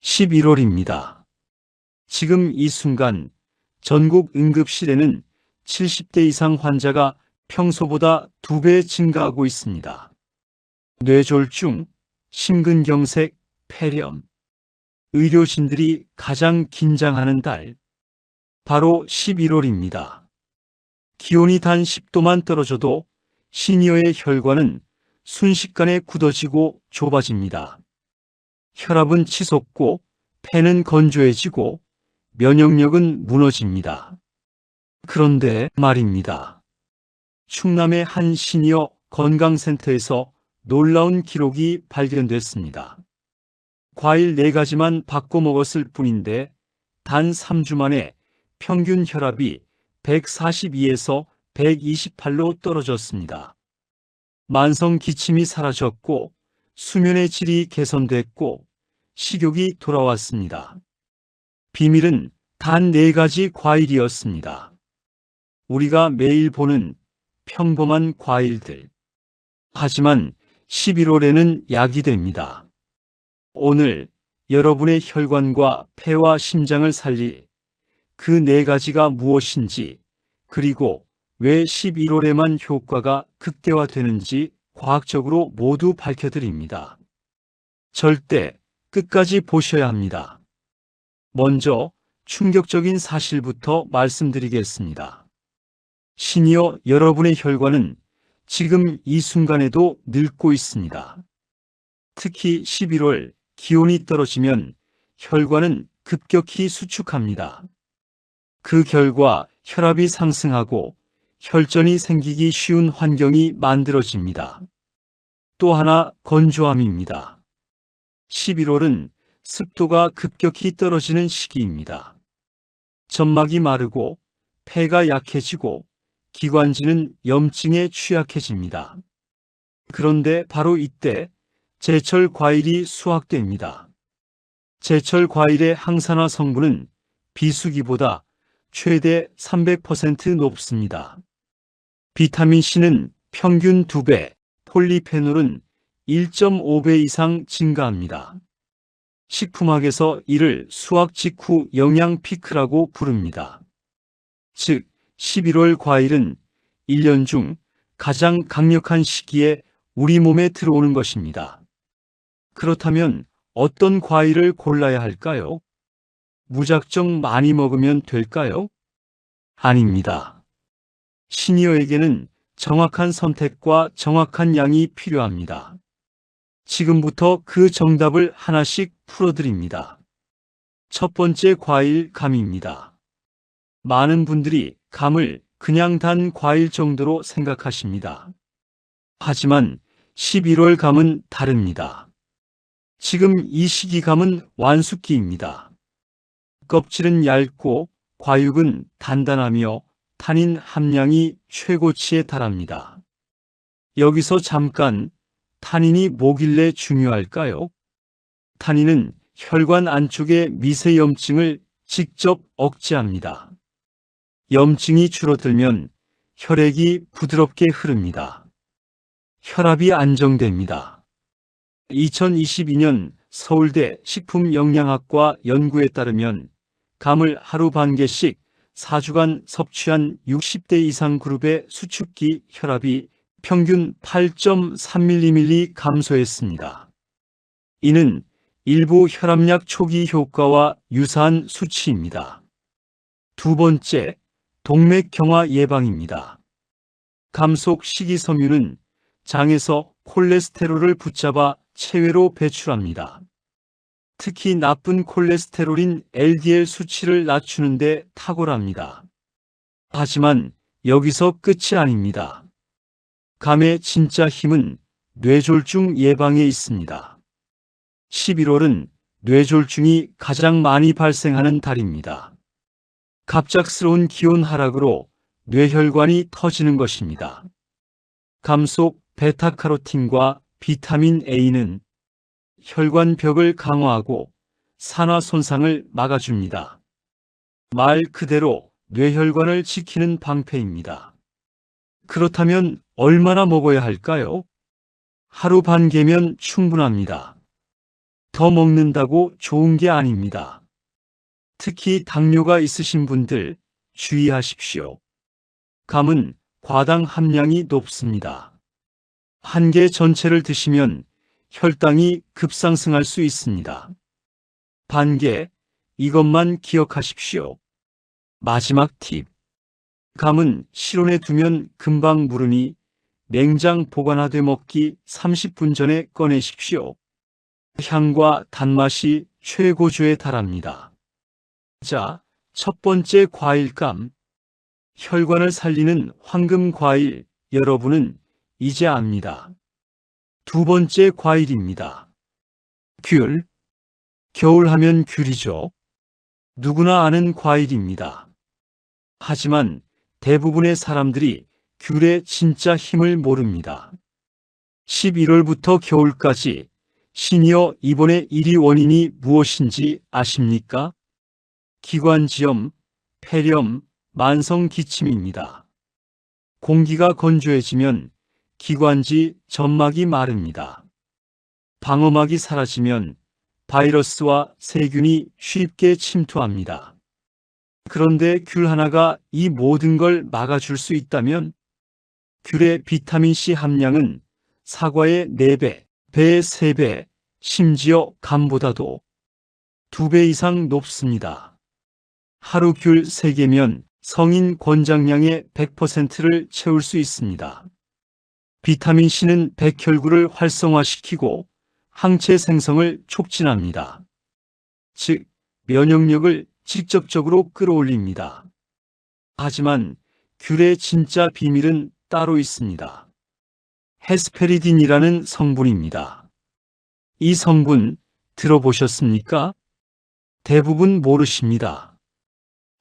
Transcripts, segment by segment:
11월입니다. 지금 이 순간 전국 응급실에는 70대 이상 환자가 평소보다 2배 증가하고 있습니다. 뇌졸중, 심근경색, 폐렴. 의료진들이 가장 긴장하는 달, 바로 11월입니다. 기온이 단 10도만 떨어져도 시니어의 혈관은 순식간에 굳어지고 좁아집니다. 혈압은 치솟고 폐는 건조해지고 면역력은 무너집니다. 그런데 말입니다. 충남의 한 시니어 건강센터에서 놀라운 기록이 발견됐습니다. 과일 4가지만 바꿔 먹었을 뿐인데 단 3주 만에 평균 혈압이 142에서 128로 떨어졌습니다. 만성 기침이 사라졌고 수면의 질이 개선됐고 식욕이 돌아왔습니다. 비밀은 단 4가지 과일이었습니다. 우리가 매일 보는 평범한 과일들. 하지만 11월에는 약이 됩니다. 오늘 여러분의 혈관과 폐와 심장을 살릴 그 4가지가 무엇인지, 그리고 왜 11월에만 효과가 극대화되는지 과학적으로 모두 밝혀드립니다. 절대 끝까지 보셔야 합니다. 먼저 충격적인 사실부터 말씀드리겠습니다. 시니어 여러분의 혈관은 지금 이 순간에도 늙고 있습니다. 특히 11월 기온이 떨어지면 혈관은 급격히 수축합니다. 그 결과 혈압이 상승하고 혈전이 생기기 쉬운 환경이 만들어집니다. 또 하나 건조함입니다. 11월은 습도가 급격히 떨어지는 시기입니다. 점막이 마르고 폐가 약해지고 기관지는 염증에 취약해집니다. 그런데 바로 이때 제철 과일이 수확됩니다. 제철 과일의 항산화 성분은 비수기보다 최대 300% 높습니다. 비타민C는 평균 2배, 폴리페놀은 1.5배 이상 증가합니다. 식품학에서 이를 수확 직후 영양 피크라고 부릅니다. 즉, 11월 과일은 1년 중 가장 강력한 시기에 우리 몸에 들어오는 것입니다. 그렇다면 어떤 과일을 골라야 할까요? 무작정 많이 먹으면 될까요? 아닙니다. 시니어에게는 정확한 선택과 정확한 양이 필요합니다. 지금부터 그 정답을 하나씩 풀어드립니다. 첫 번째 과일 감입니다. 많은 분들이 감을 그냥 단 과일 정도로 생각하십니다. 하지만 11월 감은 다릅니다. 지금 이 시기 감은 완숙기입니다. 껍질은 얇고 과육은 단단하며 타닌 함량이 최고치에 달합니다. 여기서 잠깐, 타닌이 뭐길래 중요할까요? 타닌은 혈관 안쪽의 미세염증을 직접 억제합니다. 염증이 줄어들면 혈액이 부드럽게 흐릅니다. 혈압이 안정됩니다. 2022년 서울대 식품영양학과 연구에 따르면 감을 하루 반 개씩 4주간 섭취한 60대 이상 그룹의 수축기 혈압이 평균 8.3ml 감소했습니다. 이는 일부 혈압약 초기 효과와 유사한 수치입니다. 두 번째, 동맥경화 예방입니다. 감 속 식이섬유는 장에서 콜레스테롤을 붙잡아 체외로 배출합니다. 특히 나쁜 콜레스테롤인 LDL 수치를 낮추는 데 탁월합니다. 하지만 여기서 끝이 아닙니다. 감의 진짜 힘은 뇌졸중 예방에 있습니다. 11월은 뇌졸중이 가장 많이 발생하는 달입니다. 갑작스러운 기온 하락으로 뇌혈관이 터지는 것입니다. 감 속 베타카로틴과 비타민 A는 혈관벽을 강화하고 산화 손상을 막아줍니다. 말 그대로 뇌혈관을 지키는 방패입니다. 그렇다면 얼마나 먹어야 할까요? 하루 반 개면 충분합니다. 더 먹는다고 좋은 게 아닙니다. 특히 당뇨가 있으신 분들 주의하십시오. 감은 과당 함량이 높습니다. 한 개 전체를 드시면 혈당이 급상승할 수 있습니다. 반 개, 이것만 기억하십시오. 마지막 팁. 감은 실온에 두면 금방 무르니 냉장 보관하되 먹기 30분 전에 꺼내십시오. 향과 단맛이 최고조에 달합니다. 자, 첫 번째 과일감. 혈관을 살리는 황금 과일, 여러분은 이제 압니다. 두 번째 과일입니다. 귤. 겨울 하면 귤이죠. 누구나 아는 과일입니다. 하지만 대부분의 사람들이 귤의 진짜 힘을 모릅니다. 11월부터 겨울까지 시니어 입원의 1위 원인이 무엇인지 아십니까? 기관지염, 폐렴, 만성 기침입니다. 공기가 건조해지면 기관지 점막이 마릅니다. 방어막이 사라지면 바이러스와 세균이 쉽게 침투합니다. 그런데 귤 하나가 이 모든 걸 막아줄 수 있다면 귤의 비타민C 함량은 사과의 4배, 배의 3배, 심지어 감보다도 2배 이상 높습니다. 하루 귤 3개면 성인 권장량의 100%를 채울 수 있습니다. 비타민C는 백혈구를 활성화시키고 항체 생성을 촉진합니다. 즉, 면역력을 직접적으로 끌어올립니다. 하지만 귤의 진짜 비밀은 따로 있습니다. 헤스페리딘이라는 성분입니다. 이 성분 들어보셨습니까? 대부분 모르십니다.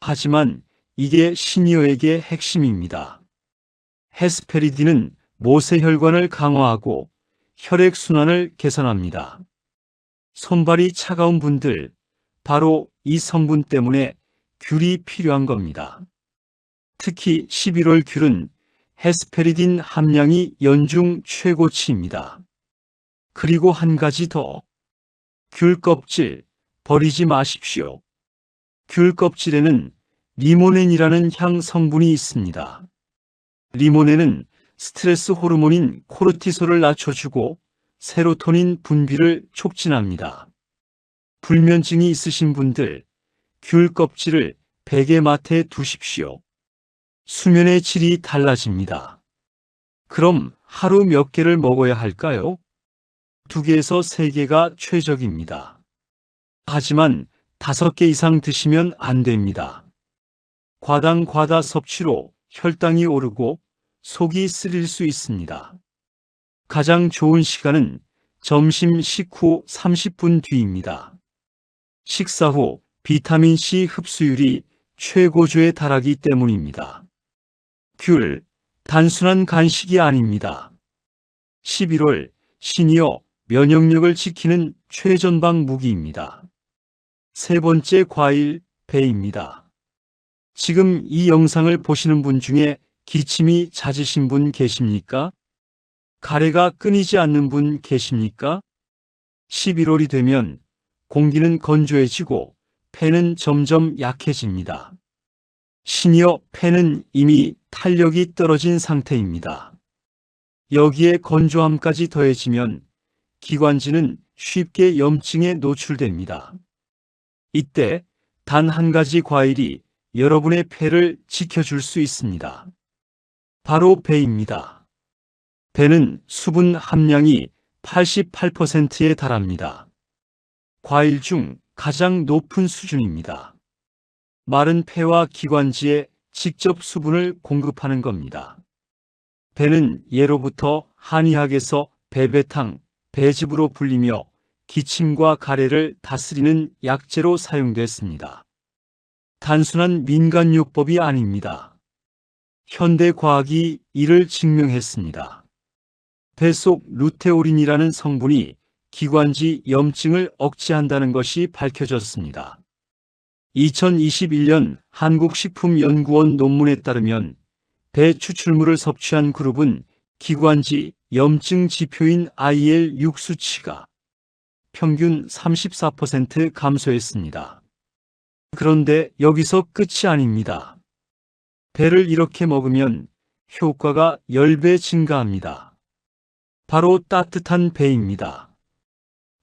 하지만 이게 시니어에게 핵심입니다. 헤스페리딘은 모세혈관을 강화하고 혈액순환을 개선합니다. 손발이 차가운 분들, 바로 이 성분 때문에 귤이 필요한 겁니다. 특히 11월 귤은 헤스페리딘 함량이 연중 최고치입니다. 그리고 한 가지 더. 귤 껍질 버리지 마십시오. 귤 껍질에는 리모넨이라는 향 성분이 있습니다. 리모넨은 스트레스 호르몬인 코르티솔을 낮춰주고 세로토닌 분비를 촉진합니다. 불면증이 있으신 분들, 귤 껍질을 베개맡에 두십시오. 수면의 질이 달라집니다. 그럼 하루 몇 개를 먹어야 할까요? 2개에서 3개가 최적입니다. 하지만 5개 이상 드시면 안 됩니다. 과다 섭취로 혈당이 오르고 속이 쓰릴 수 있습니다. 가장 좋은 시간은 점심 식후 30분 뒤입니다. 식사 후 비타민C 흡수율이 최고조에 달하기 때문입니다. 귤, 단순한 간식이 아닙니다. 11월 시니어 면역력을 지키는 최전방 무기입니다. 세 번째 과일, 배입니다. 지금 이 영상을 보시는 분 중에 기침이 잦으신 분 계십니까? 가래가 끊이지 않는 분 계십니까? 11월이 되면 공기는 건조해지고 폐는 점점 약해집니다. 시니어 폐는 이미 탄력이 떨어진 상태입니다. 여기에 건조함까지 더해지면 기관지는 쉽게 염증에 노출됩니다. 이때 단 한 가지 과일이 여러분의 폐를 지켜줄 수 있습니다. 바로 배입니다. 배는 수분 함량이 88%에 달합니다. 과일 중 가장 높은 수준입니다. 마른 폐와 기관지에 직접 수분을 공급하는 겁니다. 배는 예로부터 한의학에서 배배탕, 배즙으로 불리며 기침과 가래를 다스리는 약재로 사용됐습니다. 단순한 민간요법이 아닙니다. 현대 과학이 이를 증명했습니다. 배 속 루테오린이라는 성분이 기관지 염증을 억제한다는 것이 밝혀졌습니다. 2021년 한국식품연구원 논문에 따르면 배 추출물을 섭취한 그룹은 기관지 염증 지표인 IL6 수치가 평균 34% 감소했습니다. 그런데 여기서 끝이 아닙니다. 배를 이렇게 먹으면 효과가 10배 증가합니다. 바로 따뜻한 배입니다.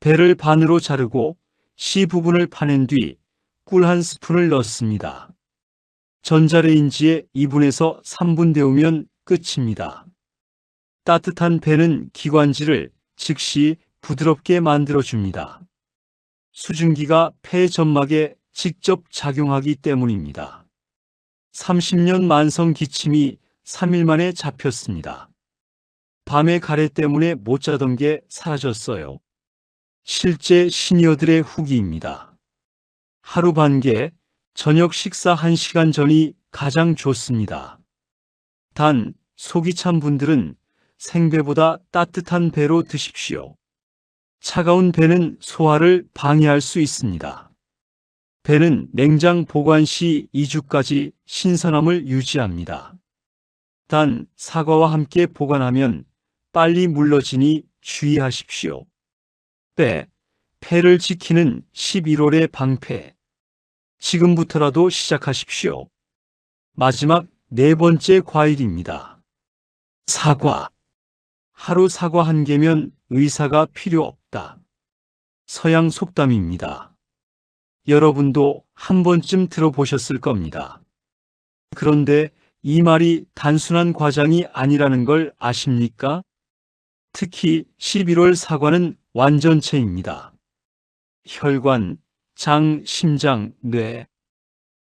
배를 반으로 자르고 씨 부분을 파낸 뒤 꿀 한 스푼을 넣습니다. 전자레인지에 2분에서 3분 데우면 끝입니다. 따뜻한 배는 기관지를 즉시 부드럽게 만들어줍니다. 수증기가 폐 점막에 직접 작용하기 때문입니다. 30년 만성 기침이 3일 만에 잡혔습니다. 밤에 가래 때문에 못 자던 게 사라졌어요. 실제 시니어들의 후기입니다. 하루 반개, 저녁 식사 1시간 전이 가장 좋습니다. 단, 속이 찬 분들은 생배보다 따뜻한 배로 드십시오. 차가운 배는 소화를 방해할 수 있습니다. 배는 냉장 보관 시 2주까지 신선함을 유지합니다. 단, 사과와 함께 보관하면 빨리 물러지니 주의하십시오. 폐를 지키는 11월의 방패. 지금부터라도 시작하십시오. 마지막 4번째 과일입니다. 사과. 하루 사과 1개면 의사가 필요 없다. 서양 속담입니다. 여러분도 한 번쯤 들어보셨을 겁니다. 그런데 이 말이 단순한 과장이 아니라는 걸 아십니까? 특히 11월 사과는 완전체입니다. 혈관, 장, 심장, 뇌,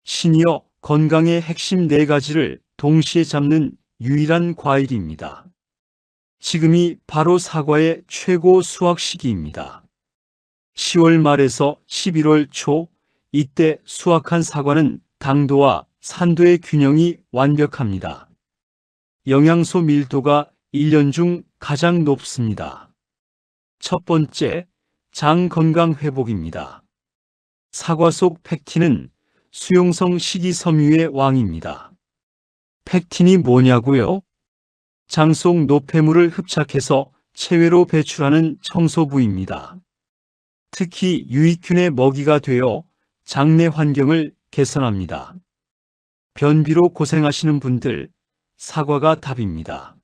시니어 건강의 핵심 4가지를 동시에 잡는 유일한 과일입니다. 지금이 바로 사과의 최고 수확 시기입니다. 10월 말에서 11월 초, 이때 수확한 사과는 당도와 산도의 균형이 완벽합니다. 영양소 밀도가 1년 중 가장 높습니다. 첫 번째, 장 건강 회복입니다. 사과 속 펙틴은 수용성 식이섬유의 왕입니다. 펙틴이 뭐냐고요? 장 속 노폐물을 흡착해서 체외로 배출하는 청소부입니다. 특히 유익균의 먹이가 되어 장내 환경을 개선합니다. 변비로 고생하시는 분들, 사과가 답입니다.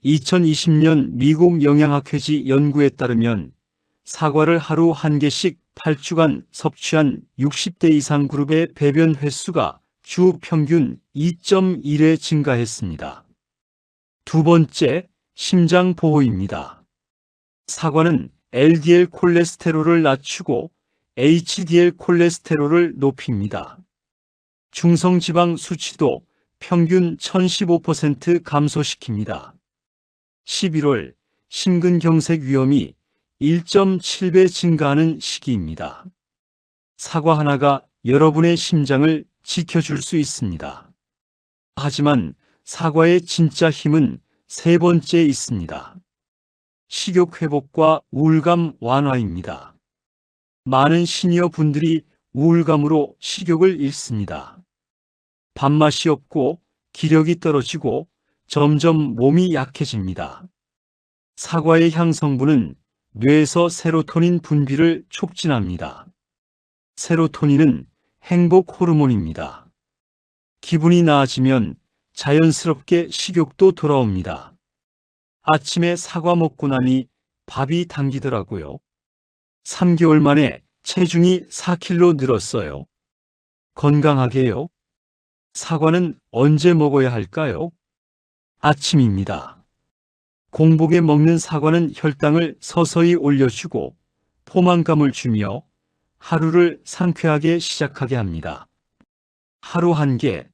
2020년 미국 영양학회지 연구에 따르면 사과를 하루 1개씩 8주간 섭취한 60대 이상 그룹의 배변 횟수가 주 평균 2.1회 증가했습니다. 두 번째, 심장 보호입니다. 사과는 LDL 콜레스테롤을 낮추고 HDL 콜레스테롤을 높입니다. 중성지방 수치도 평균 1015% 감소시킵니다. 11월, 심근경색 위험이 1.7배 증가하는 시기입니다. 사과 하나가 여러분의 심장을 지켜줄 수 있습니다. 하지만 사과의 진짜 힘은 3번째에 있습니다. 식욕 회복과 우울감 완화입니다. 많은 시니어 분들이 우울감으로 식욕을 잃습니다. 밥맛이 없고 기력이 떨어지고 점점 몸이 약해집니다. 사과의 향 성분은 뇌에서 세로토닌 분비를 촉진합니다. 세로토닌은 행복 호르몬입니다. 기분이 나아지면 자연스럽게 식욕도 돌아옵니다. 아침에 사과 먹고 나니 밥이 당기더라고요. 3개월 만에 체중이 4kg 늘었어요. 건강하게요. 사과는 언제 먹어야 할까요? 아침입니다. 공복에 먹는 사과는 혈당을 서서히 올려주고 포만감을 주며 하루를 상쾌하게 시작하게 합니다. 하루 1개,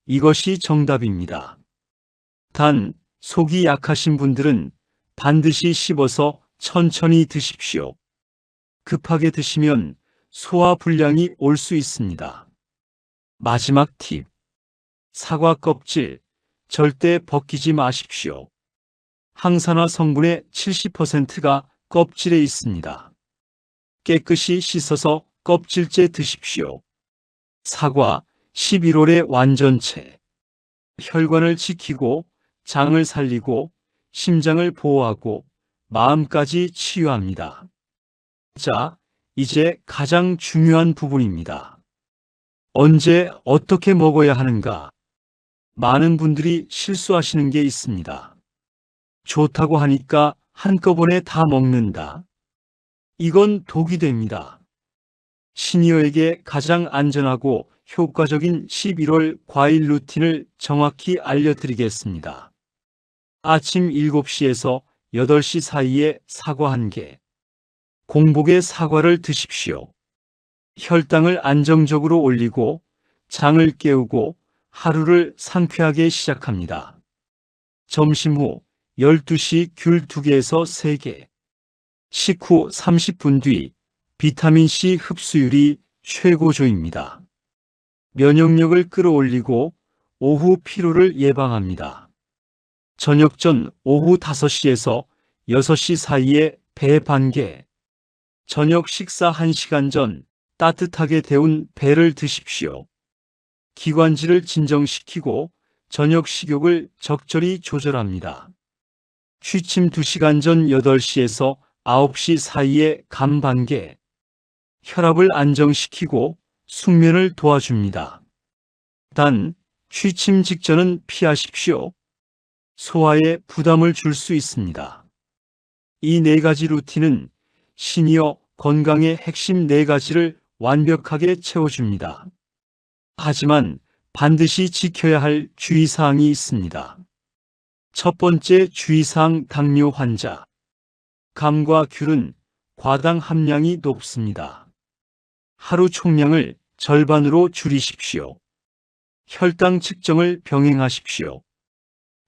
이것이 정답입니다. 단, 속이 약하신 분들은 반드시 씹어서 천천히 드십시오. 급하게 드시면 소화 불량이 올 수 있습니다. 마지막 팁. 사과 껍질, 절대 벗기지 마십시오. 항산화 성분의 70%가 껍질에 있습니다. 깨끗이 씻어서 껍질째 드십시오. 사과, 11월의 완전체. 혈관을 지키고 장을 살리고 심장을 보호하고 마음까지 치유합니다. 자, 이제 가장 중요한 부분입니다. 언제 어떻게 먹어야 하는가? 많은 분들이 실수하시는 게 있습니다. 좋다고 하니까 한꺼번에 다 먹는다. 이건 독이 됩니다. 시니어에게 가장 안전하고 효과적인 11월 과일 루틴을 정확히 알려드리겠습니다. 아침 7시에서 8시 사이에 사과 1개. 공복에 사과를 드십시오. 혈당을 안정적으로 올리고 장을 깨우고 하루를 상쾌하게 시작합니다. 점심 후 12시 귤 2개에서 3개. 식후 30분 뒤 비타민C 흡수율이 최고조입니다. 면역력을 끌어올리고 오후 피로를 예방합니다. 저녁 전 오후 5시에서 6시 사이에 배 1개. 저녁 식사 1시간 전 따뜻하게 데운 배를 드십시오. 기관지를 진정시키고 저녁 식욕을 적절히 조절합니다. 취침 2시간 전 8시에서 9시 사이에 감 1개. 혈압을 안정시키고 숙면을 도와줍니다. 단, 취침 직전은 피하십시오. 소화에 부담을 줄 수 있습니다. 이 4가지 루틴은 시니어 건강의 핵심 4가지를 완벽하게 채워줍니다. 하지만 반드시 지켜야 할 주의사항이 있습니다. 첫 번째 주의사항 당뇨 환자. 감과 귤은 과당 함량이 높습니다. 하루 총량을 절반으로 줄이십시오. 혈당 측정을 병행하십시오.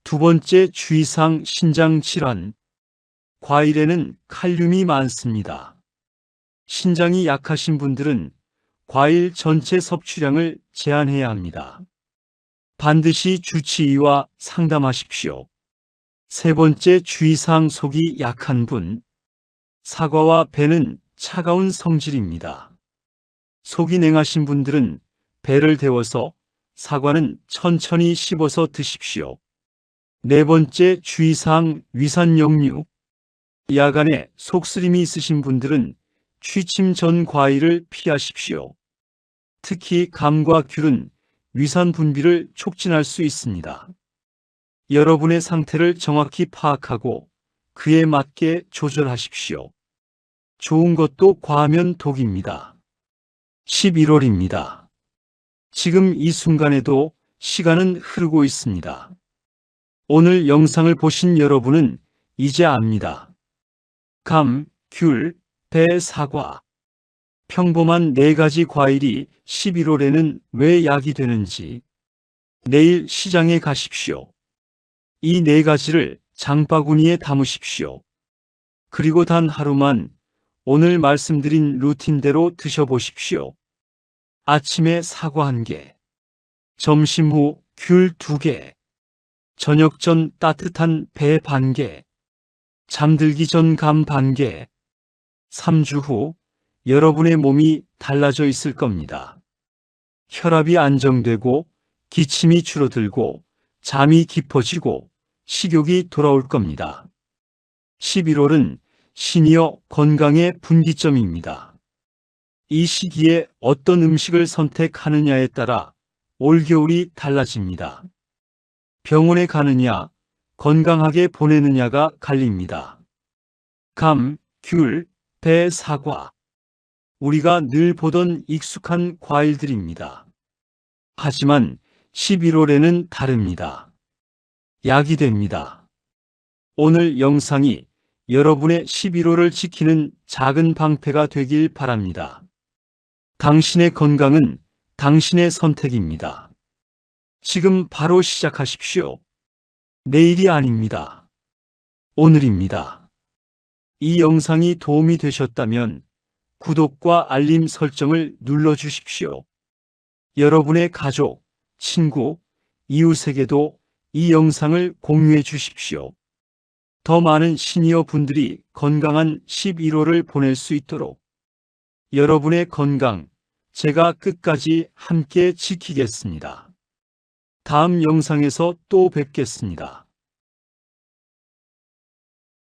두 번째 주의사항 신장 질환. 과일에는 칼륨이 많습니다. 신장이 약하신 분들은 과일 전체 섭취량을 제한해야 합니다. 반드시 주치의와 상담하십시오. 세 번째 주의사항 속이 약한 분. 사과와 배는 차가운 성질입니다. 속이 냉하신 분들은 배를 데워서 사과는 천천히 씹어서 드십시오. 네 번째 주의사항 위산역류. 야간에 속쓰림이 있으신 분들은 취침 전 과일을 피하십시오. 특히 감과 귤은 위산 분비를 촉진할 수 있습니다. 여러분의 상태를 정확히 파악하고 그에 맞게 조절하십시오. 좋은 것도 과하면 독입니다. 11월입니다. 지금 이 순간에도 시간은 흐르고 있습니다. 오늘 영상을 보신 여러분은 이제 압니다. 감, 귤, 배, 사과. 평범한 4가지 과일이 11월에는 왜 약이 되는지. 내일 시장에 가십시오. 이 4가지를 장바구니에 담으십시오. 그리고 단 하루만 오늘 말씀드린 루틴대로 드셔보십시오. 아침에 사과 1개, 점심 후 귤 2개, 저녁 전 따뜻한 배 1개, 잠들기 전 감 1개. 3주 후 여러분의 몸이 달라져 있을 겁니다. 혈압이 안정되고 기침이 줄어들고 잠이 깊어지고 식욕이 돌아올 겁니다. 11월은 시니어 건강의 분기점입니다. 이 시기에 어떤 음식을 선택하느냐에 따라 올겨울이 달라집니다. 병원에 가느냐, 건강하게 보내느냐가 갈립니다. 감, 귤, 배, 사과. 우리가 늘 보던 익숙한 과일들입니다. 하지만 11월에는 다릅니다. 약이 됩니다. 오늘 영상이 여러분의 11월을 지키는 작은 방패가 되길 바랍니다. 당신의 건강은 당신의 선택입니다. 지금 바로 시작하십시오. 내일이 아닙니다. 오늘입니다. 이 영상이 도움이 되셨다면 구독과 알림 설정을 눌러주십시오. 여러분의 가족, 친구, 이웃에게도 이 영상을 공유해 주십시오. 더 많은 시니어 분들이 건강한 11월을 보낼 수 있도록 여러분의 건강, 제가 끝까지 함께 지키겠습니다. 다음 영상에서 또 뵙겠습니다.